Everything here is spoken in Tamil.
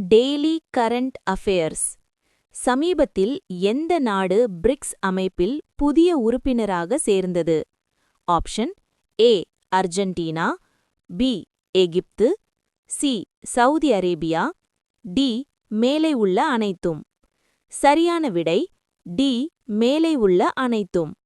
Daily current affairs. சமீபத்தில் எந்த நாடு பிரிக்ஸ் அமைப்பில் புதிய உறுப்பினராக சேர்ந்தது? Option A Argentina, B Egypt, C Saudi Arabia, D மேலே உள்ள அனைத்தும். சரியான விடை டி மேலே உள்ள அனைத்தும்.